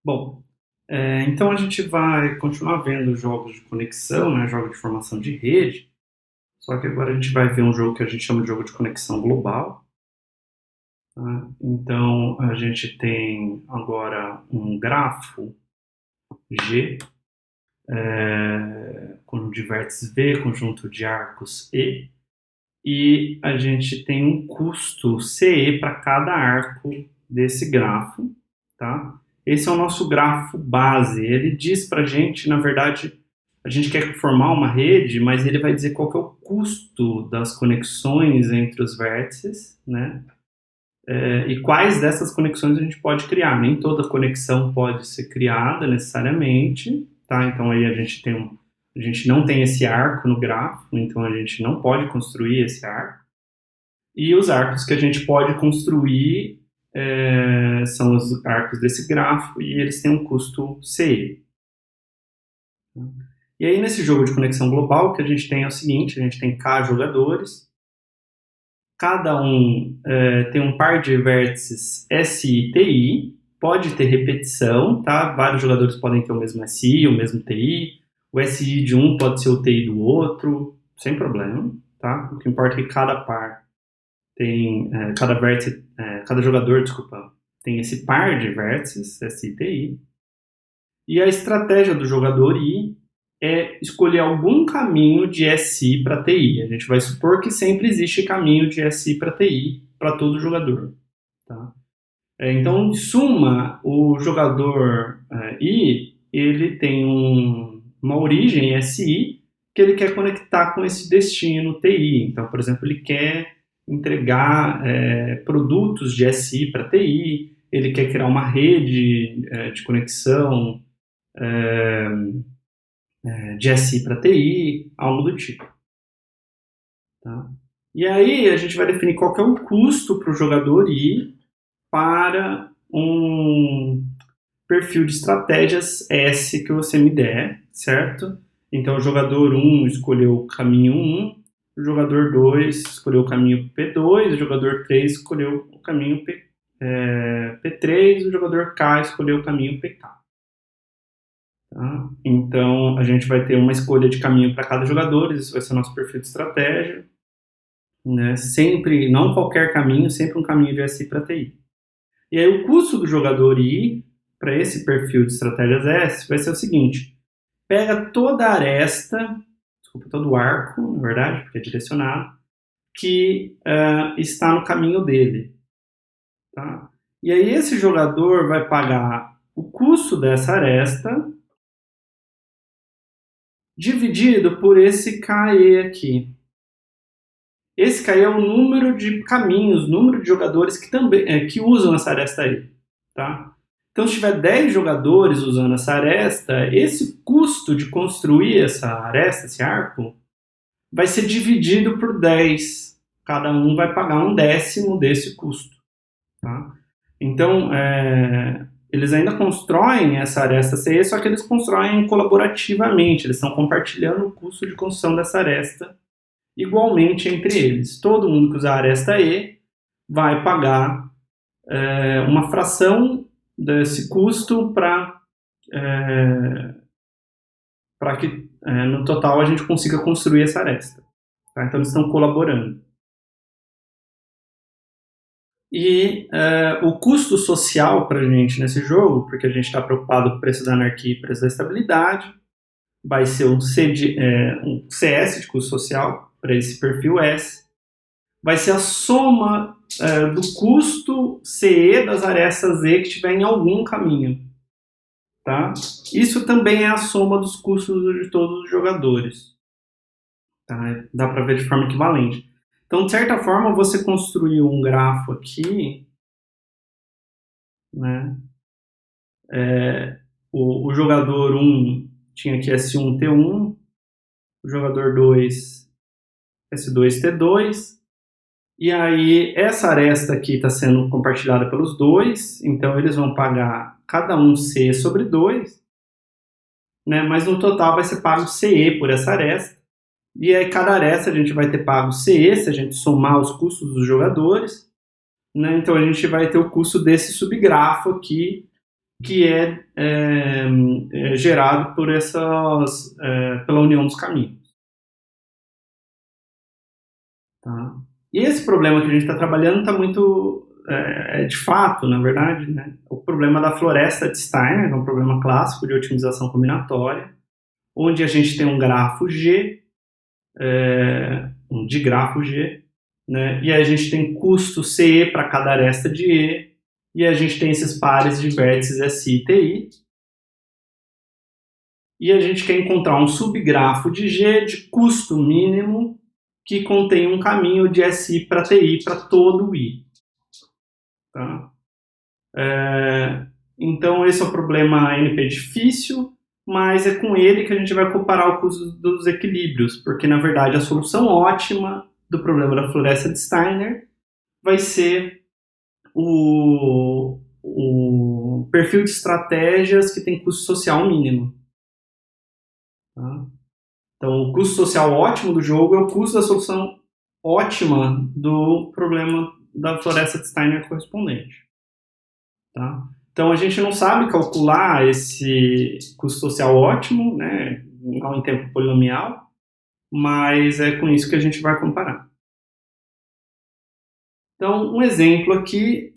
Bom, então a gente vai continuar vendo jogos de conexão, né, jogos de formação de rede, só que agora a gente vai ver um jogo que a gente chama de jogo de conexão global. Tá? Então a gente tem agora um grafo G, conjunto de vértices V, conjunto de arcos e a gente tem um custo CE para cada arco desse grafo, tá? Esse é o nosso grafo base. Ele diz para a gente, na verdade, a gente quer formar uma rede, mas ele vai dizer qual que é o custo das conexões entre os vértices, né? E quais dessas conexões a gente pode criar. Nem toda conexão pode ser criada necessariamente, tá? Então aí a gente não tem esse arco no grafo, então a gente não pode construir esse arco. E os arcos que a gente pode construir são os arcos desse grafo e eles têm um custo CE. E aí nesse jogo de conexão global o que a gente tem é o seguinte, a gente tem K jogadores, cada um tem um par de vértices SI e TI, pode ter repetição, tá? Vários jogadores podem ter o mesmo SI, o mesmo TI, o SI de um pode ser o TI do outro, sem problema, tá? O que importa é que cada par tem, cada jogador, desculpa, tem esse par de vértices, SI e TI, e a estratégia do jogador I é escolher algum caminho de SI para TI. A gente vai supor que sempre existe caminho de SI para TI para todo jogador. Tá? Então, em suma, o jogador I ele tem uma origem SI que ele quer conectar com esse destino TI. Então, por exemplo, ele quer entregar produtos de SI para TI, ele quer criar uma rede de conexão de SI para TI, algo do tipo. Tá? E aí a gente vai definir qual que é o custo para o jogador ir para um perfil de estratégias S que você me der, certo? Então o jogador 1 escolheu o caminho 1, o jogador 2 escolheu o caminho P2, o jogador 3 escolheu o caminho P3, o jogador K escolheu o caminho PK. Tá? Então a gente vai ter uma escolha de caminho para cada jogador, isso vai ser o nosso perfil de estratégia, né? Sempre, não qualquer caminho, sempre um caminho de SI para TI. E aí o custo do jogador I para esse perfil de estratégias S vai ser o seguinte: pega toda a aresta, todo o arco, na verdade, porque é direcionado, que está no caminho dele. Tá? E aí esse jogador vai pagar o custo dessa aresta dividido por esse KE aqui. Esse KE é o número de caminhos, número de jogadores que usam essa aresta aí. Tá? Então, se tiver 10 jogadores usando essa aresta, esse custo de construir essa aresta, esse arco, vai ser dividido por 10. Cada um vai pagar 1/10 desse custo. Tá? Então, eles ainda constroem essa aresta CE, só que eles constroem colaborativamente, eles estão compartilhando o custo de construção dessa aresta igualmente entre eles. Todo mundo que usar a aresta E vai pagar uma fração desse custo para que no total a gente consiga construir essa aresta. Tá? Então eles estão colaborando. E o custo social para a gente nesse jogo, porque a gente está preocupado com o preço da anarquia e o preço da estabilidade, vai ser um CS de custo social para esse perfil S, vai ser a soma do custo CE das arestas E que estiver em algum caminho. Tá? Isso também é a soma dos custos de todos os jogadores. Tá? Dá para ver de forma equivalente. Então, de certa forma, você construiu um grafo aqui, né? O jogador 1 tinha aqui S1, T1, o jogador 2, S2, T2, e aí essa aresta aqui está sendo compartilhada pelos dois, então eles vão pagar cada um C sobre 2, né? Mas no total vai ser pago CE por essa aresta. E aí cada aresta a gente vai ter pago CE, se a gente somar os custos dos jogadores, né? Então a gente vai ter o custo desse subgrafo aqui, que é gerado por pela união dos caminhos. Tá? E esse problema que a gente está trabalhando está muito, de fato, na verdade, né, o problema da floresta de Steiner, que é um problema clássico de otimização combinatória, onde a gente tem um grafo G, um digrafo G, né, e a gente tem custo CE para cada aresta de E, e a gente tem esses pares de vértices SI e TI, e a gente quer encontrar um subgrafo de G de custo mínimo que contém um caminho de SI para TI para todo o I. Tá? Então, esse é o problema NP difícil, mas é com ele que a gente vai comparar o custo dos equilíbrios, porque, na verdade, a solução ótima do problema da floresta de Steiner vai ser o perfil de estratégias que tem custo social mínimo. Tá? Então, o custo social ótimo do jogo é o custo da solução ótima do problema da floresta de Steiner correspondente. Tá? Então, a gente não sabe calcular esse custo social ótimo, né, em tempo polinomial, mas é com isso que a gente vai comparar. Então, um exemplo aqui,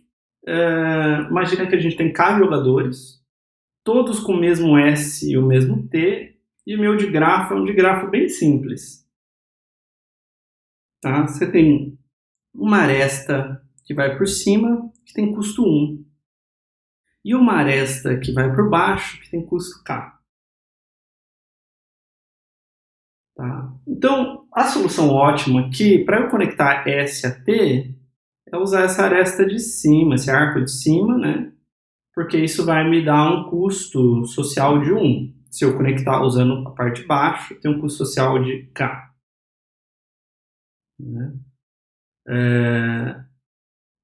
imagina que a gente tem K jogadores, todos com o mesmo S e o mesmo T, e o meu digrafo é um digrafo bem simples. Tá? Você tem uma aresta que vai por cima, que tem custo 1, e uma aresta que vai por baixo, que tem custo K. Tá? Então, a solução ótima aqui, para eu conectar S a T, é usar essa aresta de cima, esse arco de cima, né? Porque isso vai me dar um custo social de 1. Se eu conectar usando a parte de baixo, tem um custo social de K. Né?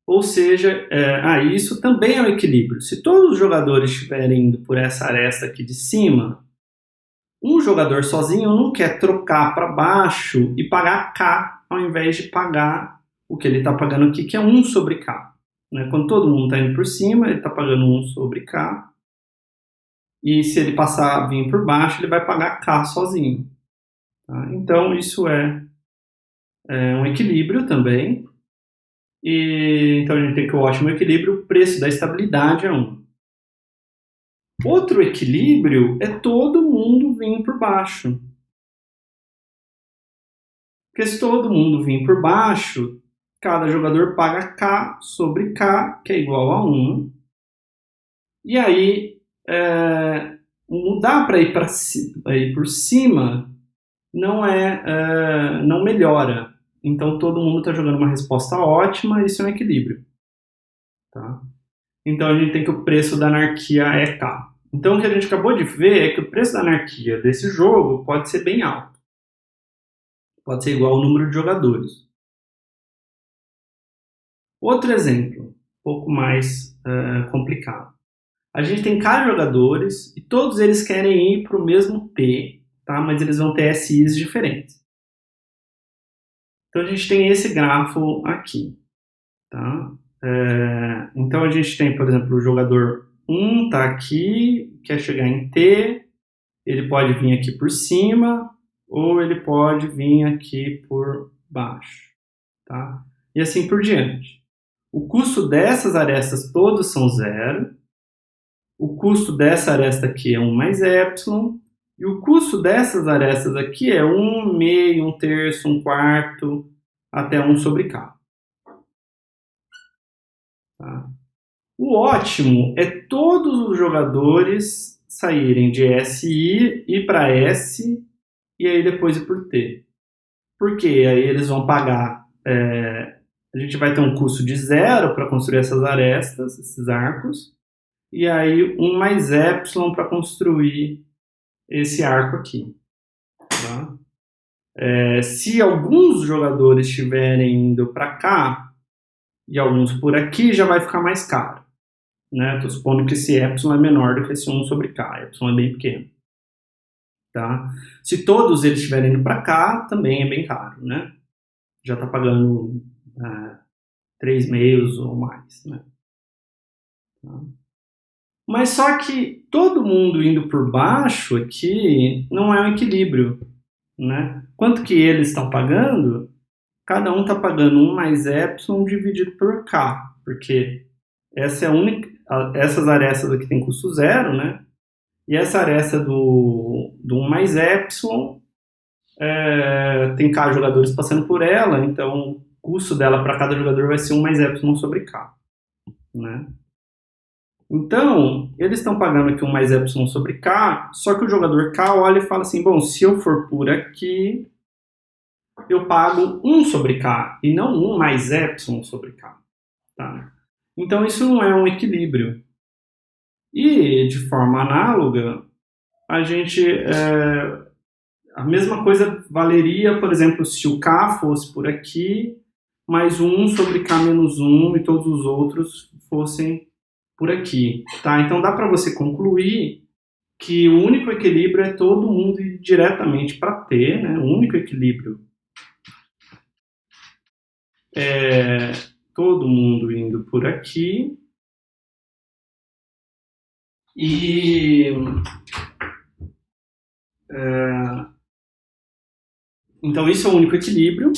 Ou seja, isso também é um equilíbrio. Se todos os jogadores estiverem indo por essa aresta aqui de cima, um jogador sozinho não quer trocar para baixo e pagar K, ao invés de pagar o que ele está pagando aqui, que é 1 sobre K. Né? Quando todo mundo está indo por cima, ele está pagando 1 sobre K. E se ele passar a vir por baixo, ele vai pagar K sozinho. Tá? Então, isso é um equilíbrio também. Então, a gente tem que o ótimo equilíbrio, o preço da estabilidade é 1. Outro equilíbrio é todo mundo vir por baixo. Porque se todo mundo vir por baixo, cada jogador paga K sobre K, que é igual a 1. E aí, mudar para ir por cima não melhora. Então, todo mundo está jogando uma resposta ótima, isso é um equilíbrio. Tá? Então, a gente tem que o preço da anarquia é K. Então, o que a gente acabou de ver é que o preço da anarquia desse jogo pode ser bem alto. Pode ser igual ao número de jogadores. Outro exemplo, um pouco mais complicado. A gente tem K jogadores e todos eles querem ir para o mesmo T, tá? Mas eles vão ter SIs diferentes. Então, a gente tem esse grafo aqui. Tá? Então, a gente tem, por exemplo, o jogador 1 está aqui, quer chegar em T, ele pode vir aqui por cima ou ele pode vir aqui por baixo. Tá? E assim por diante. O custo dessas arestas todas são 0. O custo dessa aresta aqui é 1 mais epsilon. E o custo dessas arestas aqui é 1 meio, 1 terço, 1 quarto, até 1 sobre K. Tá? O ótimo é todos os jogadores saírem de SI, ir para S e aí depois ir por T. Porque aí eles vão pagar... a gente vai ter um custo de 0 para construir essas arestas, esses arcos, e aí 1 mais epsilon para construir esse arco aqui. Tá? Se alguns jogadores estiverem indo para cá e alguns por aqui, já vai ficar mais caro. Estou supondo que esse epsilon é menor do que esse 1 sobre K. Epsilon é bem pequeno. Tá? Se todos eles estiverem indo para cá, também é bem caro. Né? Já está pagando 3 meios ou mais. Né? Tá? Mas só que todo mundo indo por baixo aqui não é um equilíbrio, né? Quanto que eles estão pagando? Cada um está pagando 1 mais epsilon dividido por k, porque essa é a única, essas arestas aqui tem custo zero, né? E essa aresta do 1 mais epsilon tem k jogadores passando por ela, então o custo dela para cada jogador vai ser 1 mais epsilon sobre k, né? Então, eles estão pagando aqui 1 mais epsilon sobre k, só que o jogador k olha e fala assim, bom, se eu for por aqui, eu pago 1 sobre k, e não 1 mais epsilon sobre k. Tá? Então, isso não é um equilíbrio. E, de forma análoga, a gente... a mesma coisa valeria, por exemplo, se o k fosse por aqui, mais 1 sobre k menos 1, e todos os outros fossem por aqui. Tá? Então, dá para você concluir que o único equilíbrio é todo mundo ir diretamente para T, né? O único equilíbrio é todo mundo indo por aqui. E então isso é o único equilíbrio.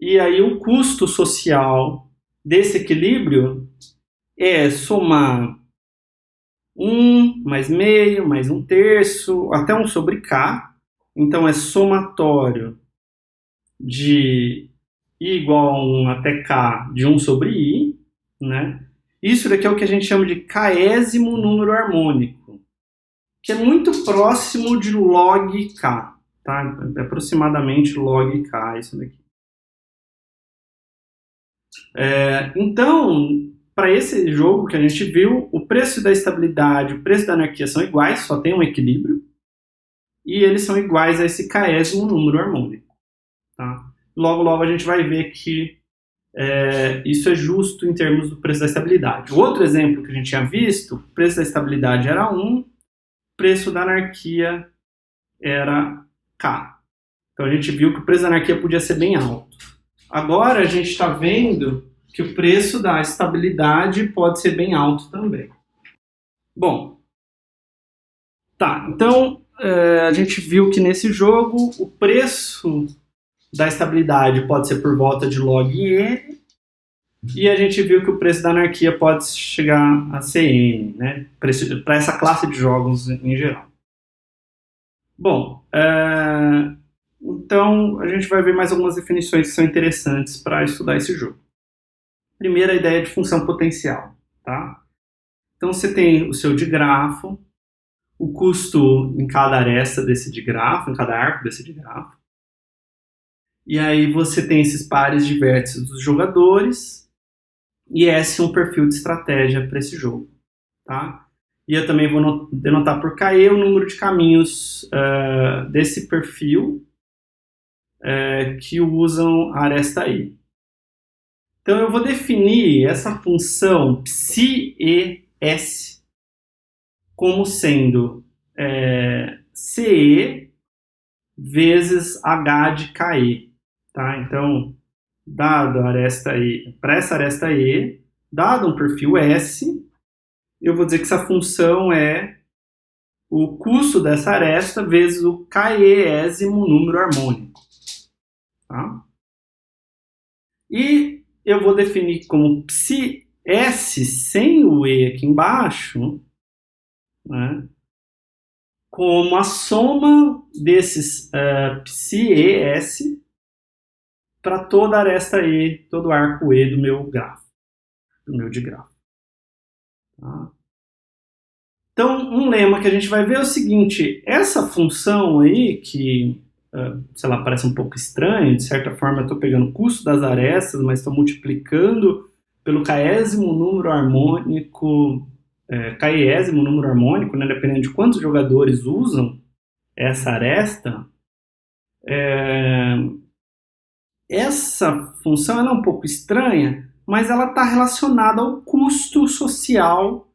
E aí o custo social desse equilíbrio é somar 1 mais meio, mais 1/3, até 1 sobre k. Então é somatório de i igual a 1 até k de 1 sobre i, né? Isso daqui é o que a gente chama de késimo número harmônico, que é muito próximo de log k, tá? É aproximadamente log k isso daqui. Então, para esse jogo que a gente viu, o preço da estabilidade e o preço da anarquia são iguais, só tem um equilíbrio, e eles são iguais a esse késimo número harmônico. Tá? Logo, logo a gente vai ver que isso é justo em termos do preço da estabilidade. O outro exemplo que a gente tinha visto, o preço da estabilidade era 1, o preço da anarquia era k. Então a gente viu que o preço da anarquia podia ser bem alto. Agora a gente está vendo que o preço da estabilidade pode ser bem alto também. Bom, tá, então a gente viu que nesse jogo o preço da estabilidade pode ser por volta de log n, e a gente viu que o preço da anarquia pode chegar a Cn, né, para essa classe de jogos em geral. Bom, então a gente vai ver mais algumas definições que são interessantes para estudar esse jogo. Primeiro, a ideia de função potencial. Tá? Então você tem o seu digrafo, o custo em cada aresta desse digrafo, em cada arco desse digrafo. E aí você tem esses pares de vértices dos jogadores, e esse é um perfil de estratégia para esse jogo. Tá? E eu também vou denotar por KE o número de caminhos desse perfil que usam a aresta I. Então eu vou definir essa função psi-es como sendo CE vezes H de KE. Tá? Então, dado a aresta E, para essa aresta E, dado um perfil S, eu vou dizer que essa função é o custo dessa aresta vezes o KE-ésimo número harmônico. Tá? E eu vou definir como psi-s sem o E aqui embaixo, né, como a soma desses psi-es para toda a aresta E, todo o arco E do meu grafo, do meu digrafo. Tá? Então, um lema que a gente vai ver é o seguinte: essa função aí, que, sei lá, parece um pouco estranho, de certa forma eu estou pegando o custo das arestas, mas estou multiplicando pelo késimo número harmônico, késimo número harmônico, né, dependendo de quantos jogadores usam essa aresta, essa função ela é um pouco estranha, mas ela está relacionada ao custo social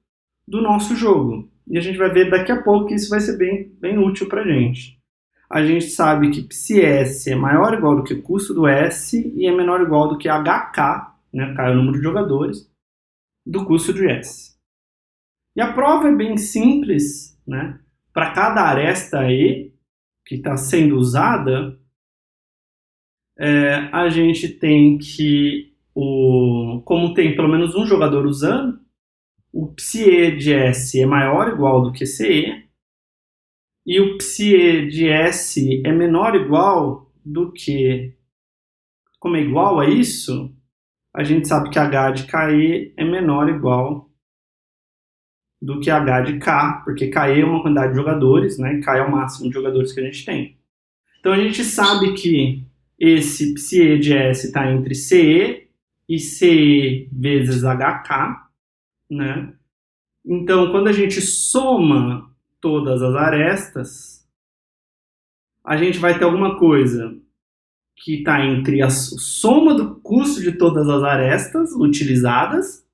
do nosso jogo. E a gente vai ver daqui a pouco que isso vai ser bem útil para a gente. A gente sabe que psi-s é maior ou igual do que o custo do S e é menor ou igual do que HK, né, K é o número de jogadores, do custo de S. E a prova é bem simples, né? Para cada aresta E que está sendo usada, a gente tem que, como tem pelo menos um jogador usando, o psi de S é maior ou igual do que CE, e o psi de S é menor ou igual do que, como é igual a isso, a gente sabe que H de KE é menor ou igual do que H de K, porque KE é uma quantidade de jogadores, né? K é o máximo de jogadores que a gente tem. Então a gente sabe que esse psi de S está entre CE e CE vezes HK, né? Então, quando a gente soma todas as arestas, a gente vai ter alguma coisa que está entre a soma do custo de todas as arestas utilizadas,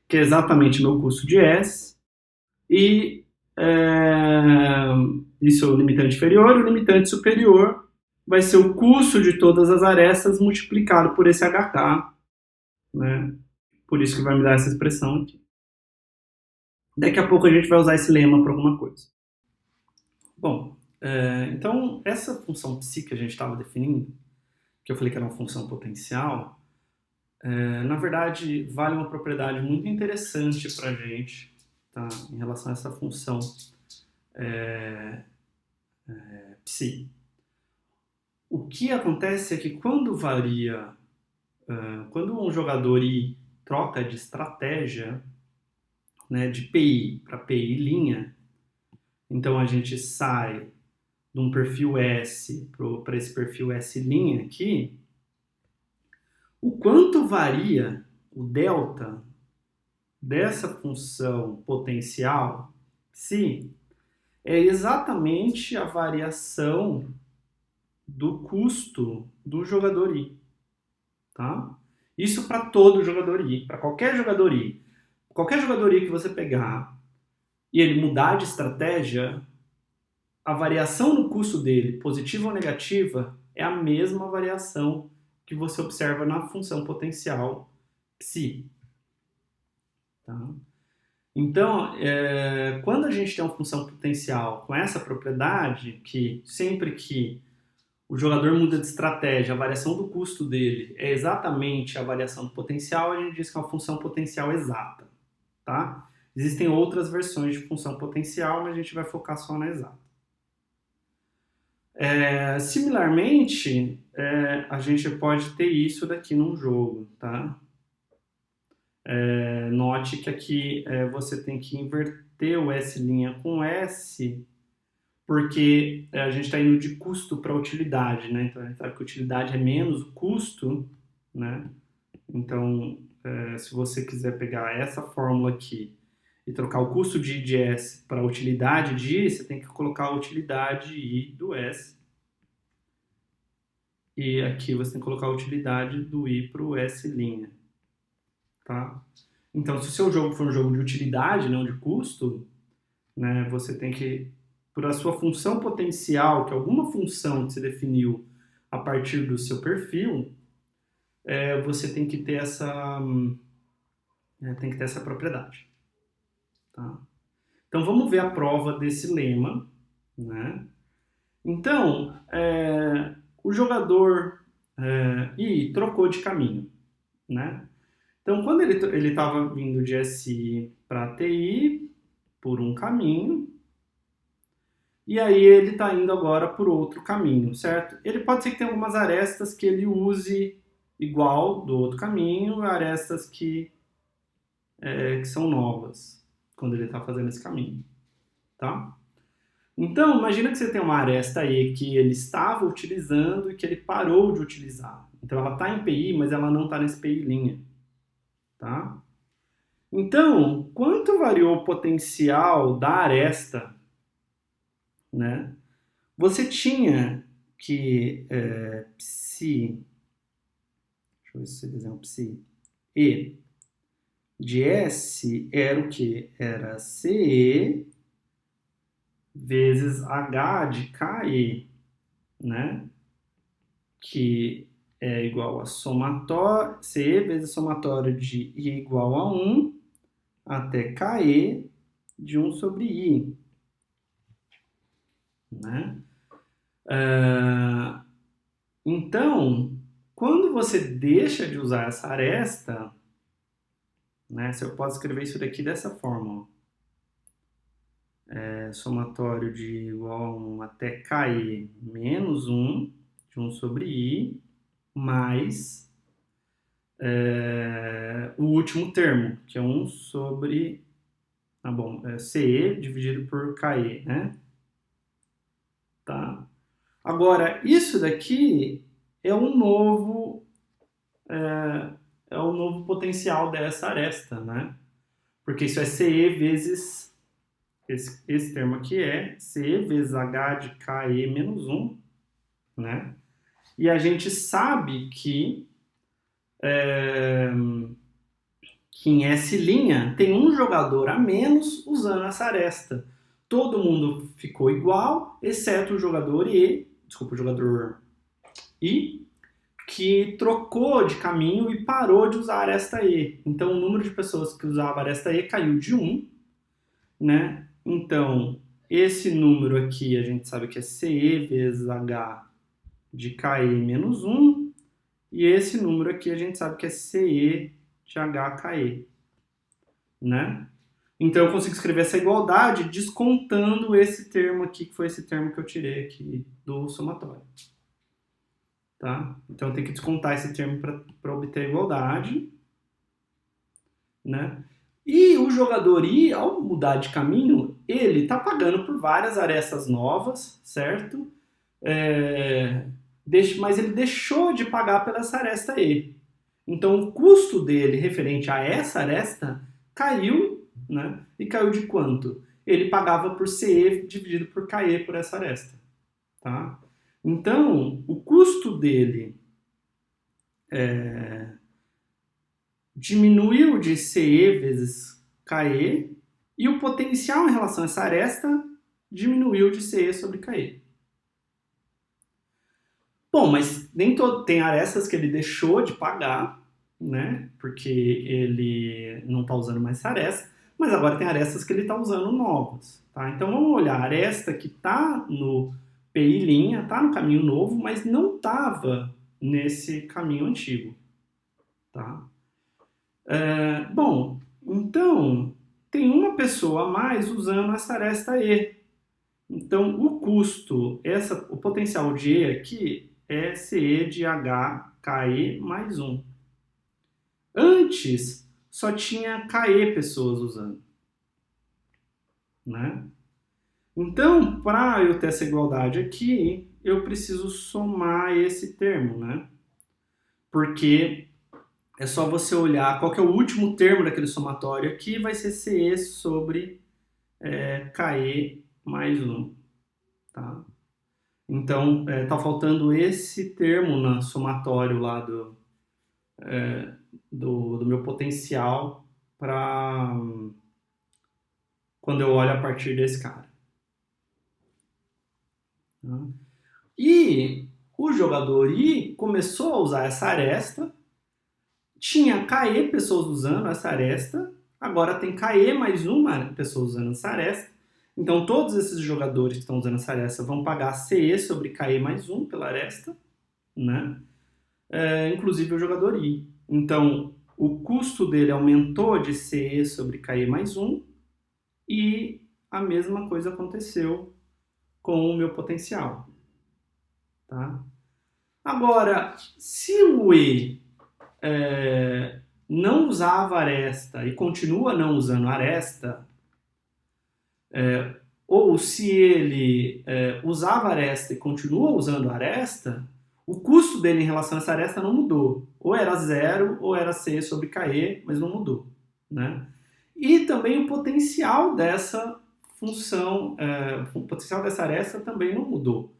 que é exatamente meu custo de S, e isso é o limitante inferior, e o limitante superior vai ser o custo de todas as arestas multiplicado por esse HK, né? Por isso que vai me dar essa expressão aqui. Daqui a pouco a gente vai usar esse lema para alguma coisa. Bom, então essa função psi que a gente estava definindo, que eu falei que era uma função potencial, na verdade vale uma propriedade muito interessante para a gente, tá? Em relação a essa função psi. O que acontece é que quando um jogador I troca de estratégia, né, de PI para PI linha, então a gente sai de um perfil S para esse perfil S' aqui, o quanto varia o delta dessa função potencial psi é exatamente a variação do custo do jogador I. Tá? Isso para todo jogador I, para qualquer jogador I. Qualquer jogador I que você pegar e ele mudar de estratégia, a variação no custo dele, positiva ou negativa, é a mesma variação que você observa na função potencial psi. Tá? Então, quando a gente tem uma função potencial com essa propriedade, que sempre que o jogador muda de estratégia, a variação do custo dele é exatamente a variação do potencial, a gente diz que é uma função potencial exata. Tá? Existem outras versões de função potencial, mas a gente vai focar só na exata. Similarmente, a gente pode ter isso daqui num jogo, tá? Note que aqui você tem que inverter o S' com S, porque a gente está indo de custo para utilidade, né? Então a gente sabe que utilidade é menos o custo, né? Então, se você quiser pegar essa fórmula aqui e trocar o custo de I de S para a utilidade de I, você tem que colocar a utilidade I do S. E aqui você tem que colocar a utilidade do I para o S'. Tá? Então, se o seu jogo for um jogo de utilidade, não de custo, né, você tem que, por a sua função potencial, que é alguma função que você definiu a partir do seu perfil, você tem que ter essa propriedade. Tá? Então, vamos ver a prova desse lema. Né? Então, o jogador I trocou de caminho. Né? Então, quando ele estava vindo de SI para TI por um caminho, e aí ele está indo agora por outro caminho, certo? Ele pode ser que tenha algumas arestas que ele use igual do outro caminho, arestas que são novas, quando ele está fazendo esse caminho, tá? Então, imagina que você tem uma aresta aí que ele estava utilizando e que ele parou de utilizar. Então, ela está em PI, mas ela não está nesse PI'. Tá? Então, quanto variou o potencial da aresta, né? Você tinha que psi, deixa eu ver se eu desenho psi, E de S era o que? Era CE vezes H de KE, né? Que é igual a somatório, CE vezes somatório de I igual a 1 até KE de 1 sobre I, né? Então, quando você deixa de usar essa aresta, né, se eu posso escrever isso daqui dessa forma, ó, somatório de igual a 1 até KE menos 1, de 1 sobre I, mais o último termo, que é 1 sobre CE dividido por KE, né? Tá? Agora, isso daqui é um novo potencial dessa aresta, né? Porque isso é CE vezes esse termo aqui é CE vezes H de KE menos 1, né? E a gente sabe que em S' tem um jogador a menos usando essa aresta. Todo mundo ficou igual, exceto o jogador I, que trocou de caminho e parou de usar a aresta E. Então, o número de pessoas que usavam a aresta E caiu de 1, né? Então, esse número aqui a gente sabe que é CE vezes H de KE menos 1, e esse número aqui a gente sabe que é CE de HKE, né? Então eu consigo escrever essa igualdade descontando esse termo aqui, que foi esse termo que eu tirei aqui do somatório. Tá? Então eu tenho que descontar esse termo para obter a igualdade, né? E o jogador I, ao mudar de caminho, ele está pagando por várias arestas novas, certo? Mas ele deixou de pagar pela essa aresta E. Então o custo dele referente a essa aresta caiu, né? E caiu de quanto? Ele pagava por CE dividido por KE por essa aresta. Tá? Então, o custo dele diminuiu de CE vezes KE e o potencial em relação a essa aresta diminuiu de CE sobre KE. Bom, mas nem todo tem arestas que ele deixou de pagar, né? Porque ele não está usando mais essa aresta, mas agora tem arestas que ele está usando novas, tá? Então vamos olhar a aresta que está no PI', está no caminho novo, mas não estava nesse caminho antigo, tá? Bom, então tem uma pessoa a mais usando essa aresta E. Então o custo, o potencial de E aqui é CE de HKE mais 1. Antes, só tinha KE pessoas usando, né? Então, para eu ter essa igualdade aqui, eu preciso somar esse termo, né? Porque é só você olhar qual que é o último termo daquele somatório aqui, vai ser CE sobre KE mais 1, tá? Então, tá faltando esse termo no somatório lá do meu potencial para quando eu olho a partir desse cara. Tá? E o jogador I começou a usar essa aresta, tinha KE pessoas usando essa aresta, agora tem KE mais uma pessoa usando essa aresta. Então, todos esses jogadores que estão usando essa aresta vão pagar CE sobre KE mais 1 pela aresta, né? Inclusive o jogador I. Então, o custo dele aumentou de CE sobre KE mais 1 e a mesma coisa aconteceu com o meu potencial. Tá? Agora, se o E não usava aresta e continua não usando aresta, ou se ele usava aresta e continua usando aresta, o custo dele em relação a essa aresta não mudou. Ou era 0 ou era C sobre KE, mas não mudou, né? E também o potencial dessa função, o potencial dessa aresta também não mudou.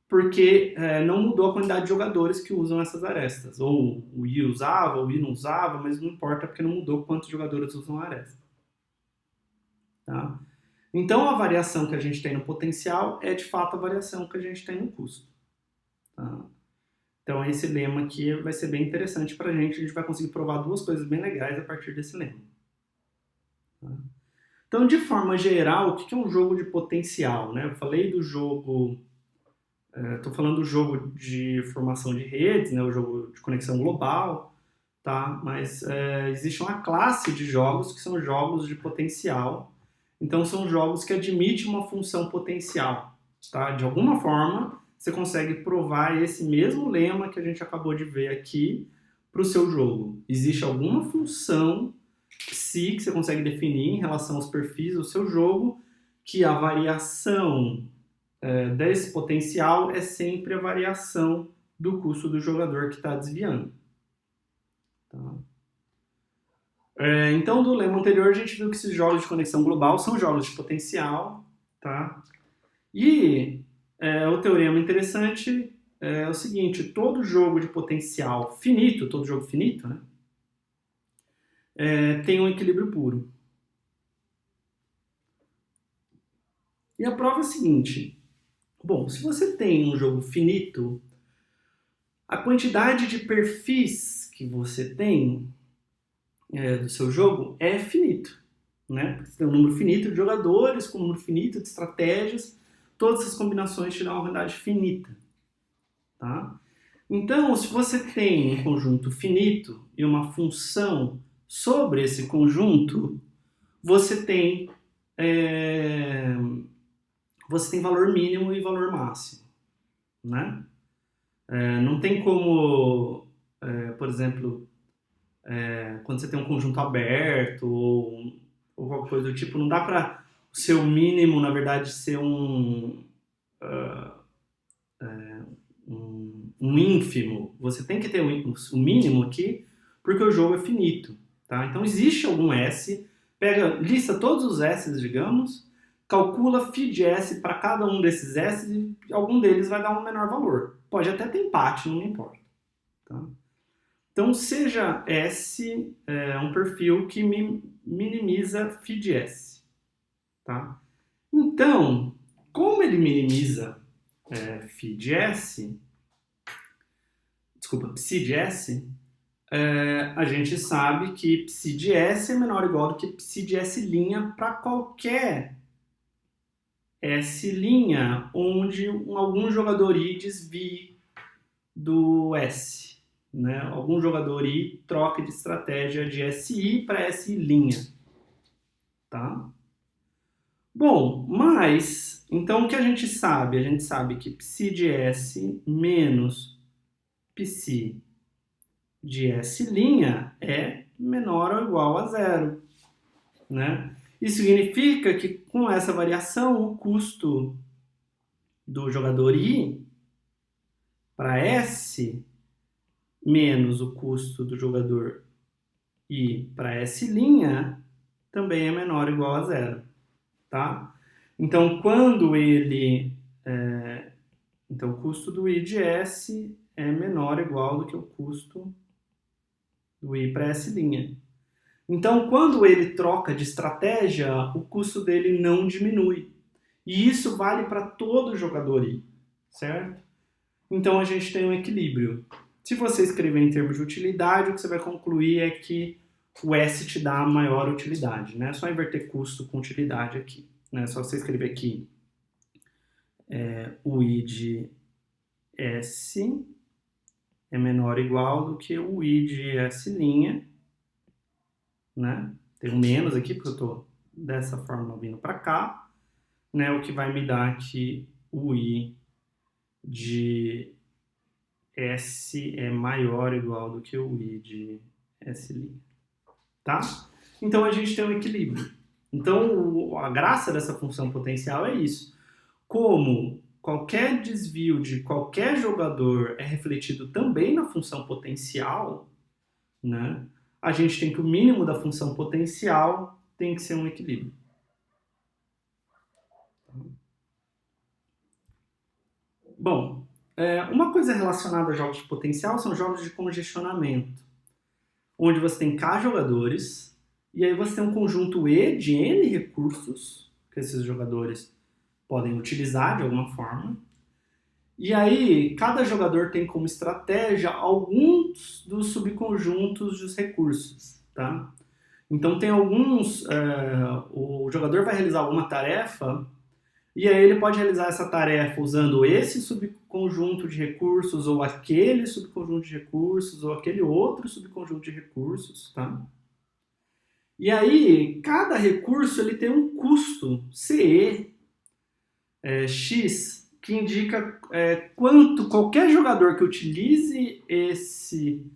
Porque não mudou a quantidade de jogadores que usam essas arestas. Ou o I usava, o I não usava, mas não importa porque não mudou quantos jogadores usam a aresta. Tá? Então a variação que a gente tem no potencial é de fato a variação que a gente tem no custo. Tá? Então esse lema aqui vai ser bem interessante para a gente vai conseguir provar duas coisas bem legais a partir desse lema. Tá? Então, de forma geral, o que é um jogo de potencial, né? Eu falei do jogo, estou falando do jogo de formação de redes, né? O jogo de conexão global, tá? Mas existe uma classe de jogos que são jogos de potencial. Então, são jogos que admitem uma função potencial, tá? De alguma forma, você consegue provar esse mesmo lema que a gente acabou de ver aqui para o seu jogo. Existe alguma função psi que você consegue definir em relação aos perfis do seu jogo, que a variação desse potencial é sempre a variação do custo do jogador que está desviando. Tá? Então, do lema anterior, a gente viu que esses jogos de conexão global são jogos de potencial. Tá? E o teorema interessante é o seguinte: todo jogo de potencial finito, todo jogo finito, né, tem um equilíbrio puro. E a prova é a seguinte: bom, se você tem um jogo finito, a quantidade de perfis que você tem do seu jogo é finito, né? Você tem um número finito de jogadores com um número finito de estratégias, todas essas combinações te dão uma quantidade finita, tá? Então, se você tem um conjunto finito e uma função sobre esse conjunto, você tem valor mínimo e valor máximo, né? Não tem como, por exemplo, quando você tem um conjunto aberto ou qualquer coisa do tipo, não dá para o seu mínimo, na verdade, ser um ínfimo. Você tem que ter um mínimo aqui, porque o jogo é finito, tá? Então existe algum S, lista todos os S, digamos, calcula φ de S para cada um desses S e algum deles vai dar um menor valor. Pode até ter empate, não me importa. Tá? Então, seja S um perfil que minimiza φ de S. Tá? Então, como ele minimiza φ de S, psi de S, a gente sabe que psi de S é menor ou igual do que psi de S' para qualquer S' onde algum jogador I desvie do S. Né? Algum jogador I troca de estratégia de SI para SI'. Tá? Bom, mas, então o que a gente sabe? A gente sabe que psi de S menos psi de S' é menor ou igual a zero. Né? Isso significa que com essa variação, o custo do jogador I para S menos o custo do jogador I para S' também é menor ou igual a zero. Tá? Então, quando ele... então, o custo do I de S é menor ou igual do que o custo do I para S'. Então, quando ele troca de estratégia, o custo dele não diminui. E isso vale para todo jogador I, certo? Então, a gente tem um equilíbrio. Se você escrever em termos de utilidade, o que você vai concluir é que o S te dá a maior utilidade. Né? É só inverter custo com utilidade aqui. Né? É só você escrever aqui o I de S é menor ou igual do que o I de S'. Né? Tem um menos aqui, porque eu estou dessa forma vindo para cá. Né? O que vai me dar aqui o I de S é maior ou igual do que o I de S'. Tá? Então, a gente tem um equilíbrio. Então, a graça dessa função potencial é isso. Como qualquer desvio de qualquer jogador é refletido também na função potencial, né? A gente tem que o mínimo da função potencial tem que ser um equilíbrio. Bom, uma coisa relacionada a jogos de potencial são jogos de congestionamento, onde você tem K jogadores, e aí você tem um conjunto E de N recursos que esses jogadores podem utilizar de alguma forma. E aí, cada jogador tem como estratégia alguns dos subconjuntos dos recursos, tá? Então tem alguns, o jogador vai realizar alguma tarefa e aí ele pode realizar essa tarefa usando esse subconjunto de recursos ou aquele subconjunto de recursos ou aquele outro subconjunto de recursos, tá? E aí cada recurso ele tem um custo CE X que indica quanto qualquer jogador que utilize esse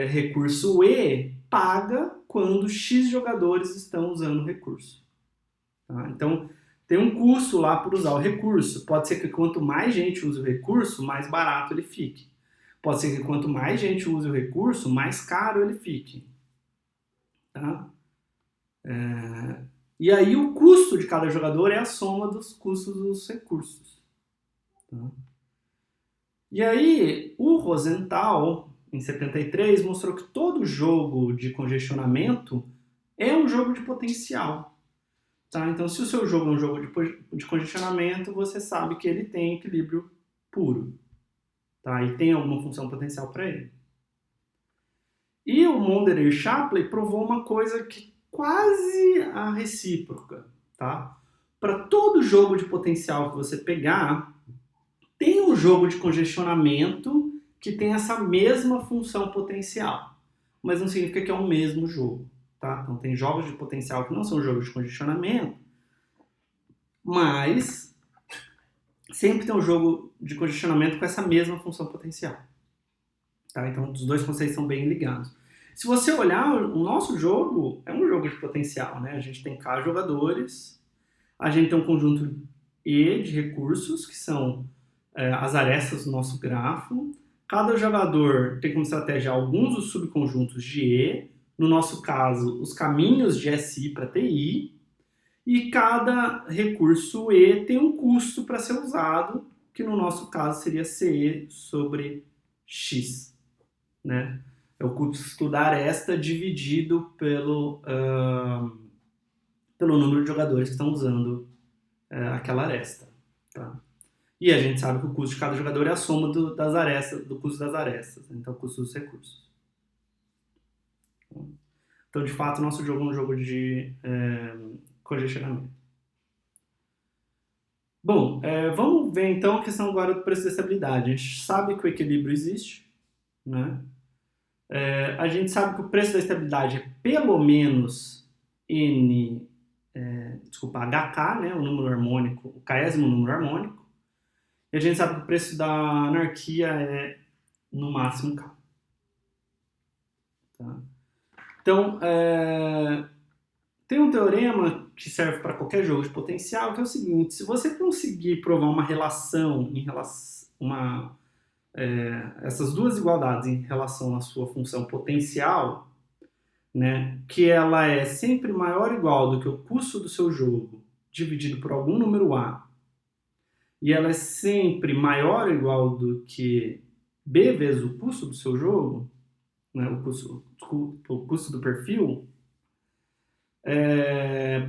recurso E paga quando X jogadores estão usando o recurso. Tá? Então, tem um custo lá por usar o recurso. Pode ser que quanto mais gente use o recurso, mais barato ele fique. Pode ser que quanto mais gente use o recurso, mais caro ele fique. Tá? E aí o custo de cada jogador é a soma dos custos dos recursos. Tá? E aí o Rosenthal, em 73, mostrou que todo jogo de congestionamento é um jogo de potencial. Tá? Então, se o seu jogo é um jogo de congestionamento, você sabe que ele tem equilíbrio puro. Tá? E tem alguma função potencial para ele. E o Monderer e Shapley provou uma coisa que quase a recíproca. Tá? Para todo jogo de potencial que você pegar, tem um jogo de congestionamento que tem essa mesma função potencial. Mas não significa que é o mesmo jogo. Tá? Então, tem jogos de potencial que não são jogos de congestionamento, mas sempre tem um jogo de congestionamento com essa mesma função potencial. Tá? Então, os dois conceitos são bem ligados. Se você olhar, o nosso jogo é um jogo de potencial. Né? A gente tem K jogadores, a gente tem um conjunto E de recursos, que são as arestas do nosso grafo. Cada jogador tem como estratégia alguns dos subconjuntos de E, no nosso caso, os caminhos de SI para TI, e cada recurso E tem um custo para ser usado, que no nosso caso seria CE sobre X. Né? É o custo da aresta dividido pelo número de jogadores que estão usando aquela aresta. Tá? E a gente sabe que o custo de cada jogador é a soma das arestas, do custo das arestas, né? Então o custo dos recursos. Então, de fato, o nosso jogo é um jogo de congestionamento. Bom, vamos ver então a questão agora do preço da estabilidade. A gente sabe que o equilíbrio existe, né? A gente sabe que o preço da estabilidade é pelo menos HK, né? O número harmônico, o késimo número harmônico. E a gente sabe que o preço da anarquia é no máximo K. Tá? Então, tem um teorema que serve para qualquer jogo de potencial, que é o seguinte: se você conseguir provar uma relação essas duas igualdades em relação à sua função potencial, né, que ela é sempre maior ou igual do que o custo do seu jogo dividido por algum número A, e ela é sempre maior ou igual do que B vezes o custo do seu jogo, né, o custo do perfil,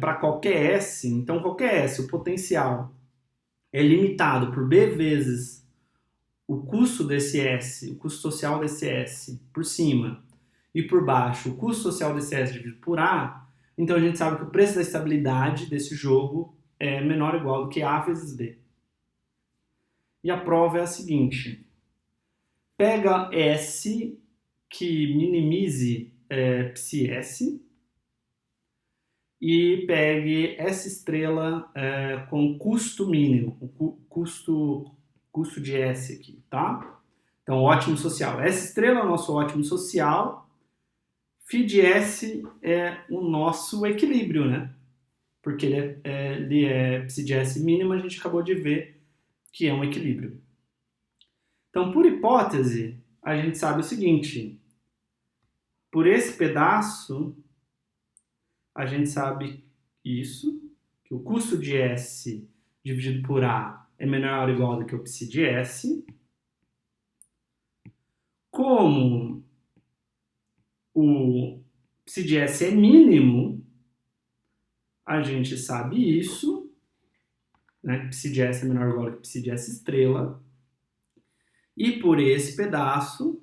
para qualquer S, então qualquer S, o potencial é limitado por B vezes o custo desse S, o custo social desse S por cima, e por baixo o custo social desse S dividido por A, então a gente sabe que o preço da estabilidade desse jogo é menor ou igual do que A vezes B. E a prova é a seguinte: pega S que minimize psi-S e pegue S estrela com custo mínimo, com custo de S aqui, tá? Então, ótimo social. S estrela é o nosso ótimo social, φ de S é o nosso equilíbrio, né? Porque ele é psi de S mínimo, a gente acabou de ver que é um equilíbrio. Então, por hipótese, a gente sabe o seguinte: por esse pedaço, a gente sabe isso, que o custo de S dividido por A é menor ou igual do que o psi de S. Como o psi de S é mínimo, a gente sabe isso, né? Que psi de S é menor ou igual do que psi de S estrela. E por esse pedaço,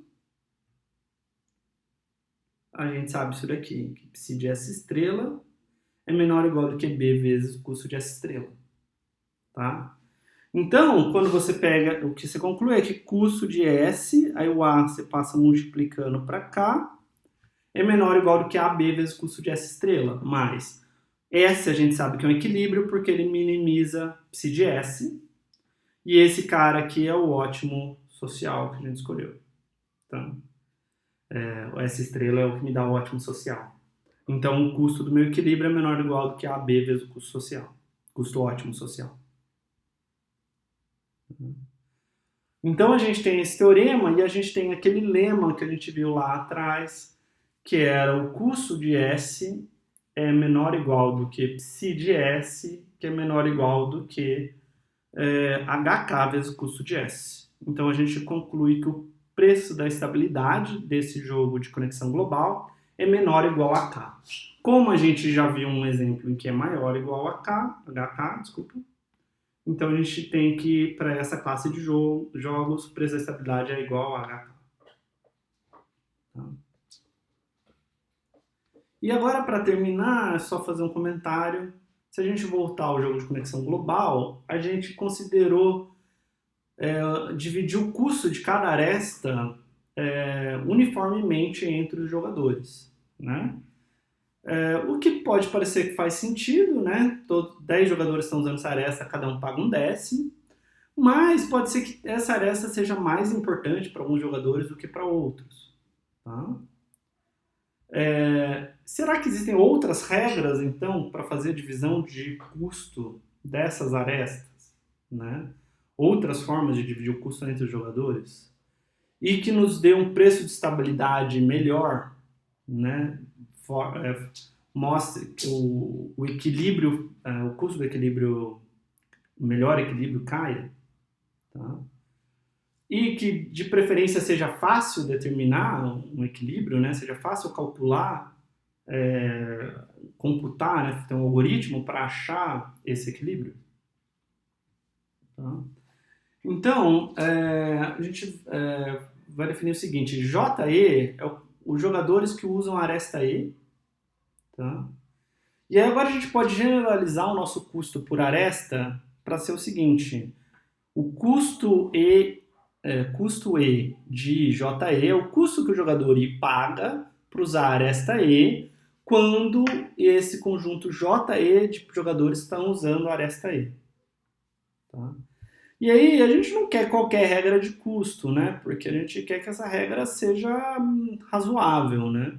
a gente sabe isso daqui, que psi de S estrela é menor ou igual do que B vezes o custo de S estrela, tá? Então, quando você pega, o que você conclui é que custo de S, aí o A você passa multiplicando para K, é menor ou igual do que AB vezes o custo de S estrela, mas S a gente sabe que é um equilíbrio porque ele minimiza psi de S, e esse cara aqui é o ótimo social que a gente escolheu. Então, o S estrela é o que me dá o ótimo social. Então, o custo do meu equilíbrio é menor ou igual do que AB vezes o custo social, custo ótimo social. Então, a gente tem esse teorema e a gente tem aquele lema que a gente viu lá atrás, que era o custo de S é menor ou igual do que psi de S, que é menor ou igual do que HK vezes o custo de S. Então, a gente conclui que o preço da estabilidade desse jogo de conexão global é menor ou igual a K. Como a gente já viu um exemplo em que é maior ou igual a HK, desculpa, então a gente tem que, para essa classe de jogos, o preço da estabilidade é igual a HK. Tá? E agora, para terminar, é só fazer um comentário. Se a gente voltar ao jogo de conexão global, a gente considerou dividir o custo de cada aresta uniformemente entre os jogadores, né? O que pode parecer que faz sentido, né? 10 jogadores estão usando essa aresta, cada um paga um décimo, mas pode ser que essa aresta seja mais importante para alguns jogadores do que para outros. Tá? Será que existem outras regras, então, para fazer a divisão de custo dessas arestas? Né? Outras formas de dividir o custo entre os jogadores? E que nos dê um preço de estabilidade melhor, né? Mostre que o equilíbrio, o custo do equilíbrio, o melhor equilíbrio caia. Tá? E que, de preferência, seja fácil determinar um equilíbrio, né? Seja fácil calcular, computar, né? Ter um algoritmo para achar esse equilíbrio. Tá? Então, a gente vai definir o seguinte: JE é os jogadores que usam a aresta E. Tá? E aí agora a gente pode generalizar o nosso custo por aresta para ser o seguinte: o custo E de JE é o custo que o jogador I paga para usar a aresta E quando esse conjunto JE de jogadores estão usando a aresta E. Tá? E aí a gente não quer qualquer regra de custo, né? Porque a gente quer que essa regra seja razoável, né?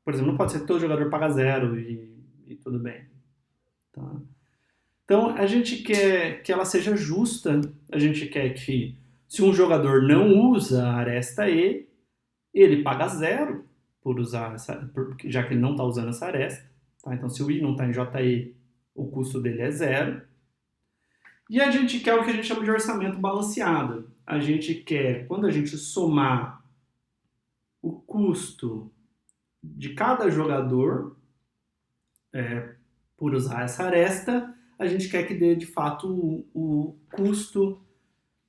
Por exemplo, não pode ser que todo jogador paga zero e tudo bem. Tá? Então, a gente quer que ela seja justa, a gente quer que, se um jogador não usa a aresta E, ele paga zero por usar já que ele não está usando essa aresta. Tá? Então, se o I não está em JE, o custo dele é zero. E a gente quer o que a gente chama de orçamento balanceado. A gente quer, quando a gente somar o custo de cada jogador por usar essa aresta, a gente quer que dê de fato o custo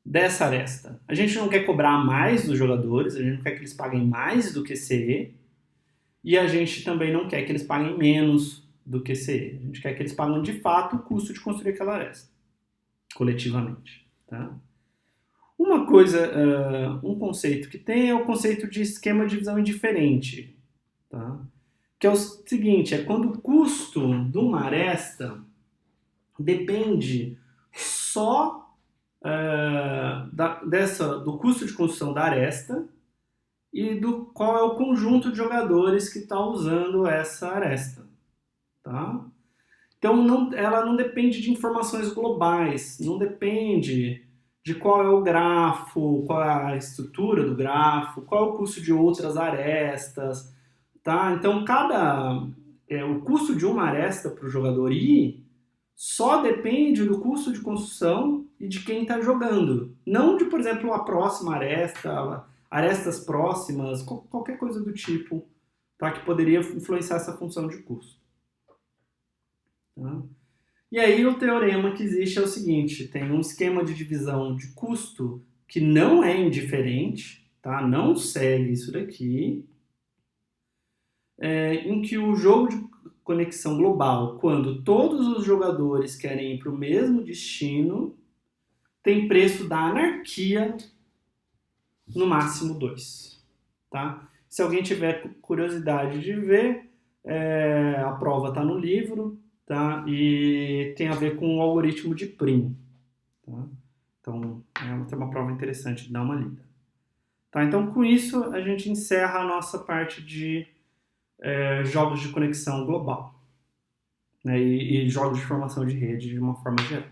dessa aresta. A gente não quer cobrar mais dos jogadores, a gente não quer que eles paguem mais do que CE, e a gente também não quer que eles paguem menos do que CE. A gente quer que eles paguem de fato o custo de construir aquela aresta, coletivamente. Tá? Uma coisa, um conceito que tem é o conceito de esquema de divisão indiferente. Tá? Que é o seguinte, é quando o custo de uma aresta depende só do custo de construção da aresta e do qual é o conjunto de jogadores que está usando essa aresta. Tá? Então, ela não depende de informações globais, não depende de qual é o grafo, qual é a estrutura do grafo, qual é o custo de outras arestas. Tá? Então, o custo de uma aresta para o jogador I só depende do custo de construção e de quem está jogando. Não de, por exemplo, a próxima aresta, arestas próximas, qualquer coisa do tipo, tá? Que poderia influenciar essa função de custo. Tá? E aí o teorema que existe é o seguinte: tem um esquema de divisão de custo que não é indiferente, tá? Não segue isso daqui. em que o jogo de conexão global, quando todos os jogadores querem ir para o mesmo destino, tem preço da anarquia, no máximo 2. Tá? Se alguém tiver curiosidade de ver, a prova está no livro, tá? E tem a ver com o algoritmo de Prim. Tá? Então, é uma prova interessante de dar uma lida. Tá? Então, com isso, a gente encerra a nossa parte de jogos de conexão global, né? E jogos de formação de rede de uma forma geral.